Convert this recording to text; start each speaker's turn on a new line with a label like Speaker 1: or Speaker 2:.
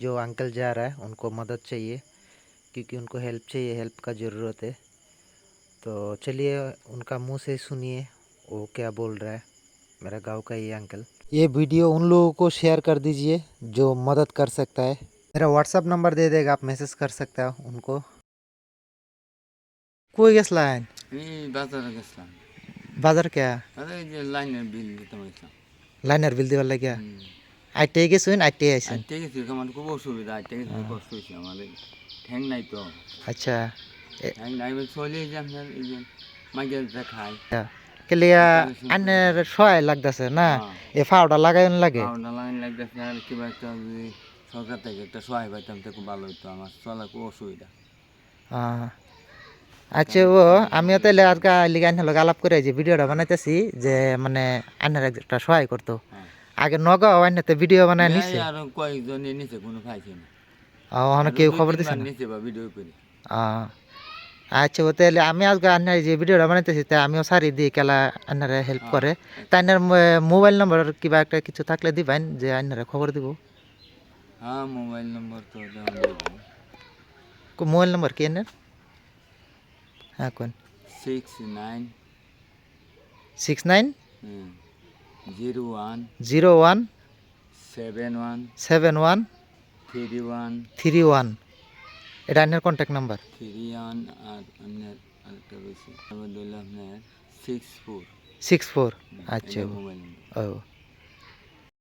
Speaker 1: जो अंकल जा रहा है उनको मदद चाहिए क्योंकि उनको हेल्प चाहिए, हेल्प का ज़रूरत है। तो चलिए उनका मुंह से सुनिए वो क्या बोल रहा है। मेरा गांव का ये अंकल। ये वीडियो उन लोगों को शेयर कर दीजिए जो मदद कर सकता है। मेरा व्हाट्सअप नंबर दे देगा, आप मैसेज कर सकते हो उनको। कोई গেছলেন
Speaker 2: বাজারে গেছিলাম।
Speaker 1: বাজার কে
Speaker 2: আরে এই যে লাইনের বিল দিতে হয়েছিলাম।
Speaker 1: লাইনের বিল দিবার লাগিয়া আইতে গেছুন, আইতে আইছেন।
Speaker 2: আইতে গেছি, আমার খুব অসুবিধা, আইতে গেছি কষ্ট হয়েছে আমার, ঠ্যাং নাই তো।
Speaker 1: আচ্ছা
Speaker 2: ঠ্যাং নাই চলে যে আপনার এই যে মাইকেল খাই
Speaker 1: কেলিয়া আনের সহায় লাগতেছে না, এ ফাওটা লাগাইন লাগে।
Speaker 2: পাউডার লাগাইন লাগতেছে, আর কিবা একটা যদি সরকার থেকে একটা সহায় পাইতাম তো খুব ভালো হইতো, আমার চলা খুব অসুবিধা।
Speaker 1: আচ্ছা ও আমিও তাহলে আজকে লিগে আইনের লগে আলাপ করে যে ভিডিওটা বানাইতেছি যে মানে আইনের একটা সহায় করতো। আগে নগাঁও আইনাতে ভিডিও বানায় নিছে,
Speaker 2: আর কয়েকজন নিচে কোনো পাইছে না,
Speaker 1: ওখানে কেউ খবর দিছে না
Speaker 2: নিচে বা ভিডিও করে।
Speaker 1: আচ্ছা ও তাহলে আমি আজকে আন্নার যে ভিডিওটা বানাইতেছি তাই আমিও সারি দিই কেলা আন্নারে হেল্প করে। তাই আন্নার মোবাইল নম্বর কিবা একটা কিছু থাকলে দিবেন যে আন্নারে খবর দিব।
Speaker 2: হ্যাঁ মোবাইল নম্বর তো
Speaker 1: মোবাইল নম্বর কি আন্নার? হ্যাঁ কোন
Speaker 2: 69
Speaker 1: 69
Speaker 2: 01
Speaker 1: 01
Speaker 2: 71
Speaker 1: 71
Speaker 2: 31
Speaker 1: 31। এটা আন্নার কন্ট্যাক্ট নাম্বার
Speaker 2: 31 আর আপনার আরেকটা রয়েছে আপনার 64
Speaker 1: 64। আচ্ছা
Speaker 2: মোবাইল নম্বর।
Speaker 1: ও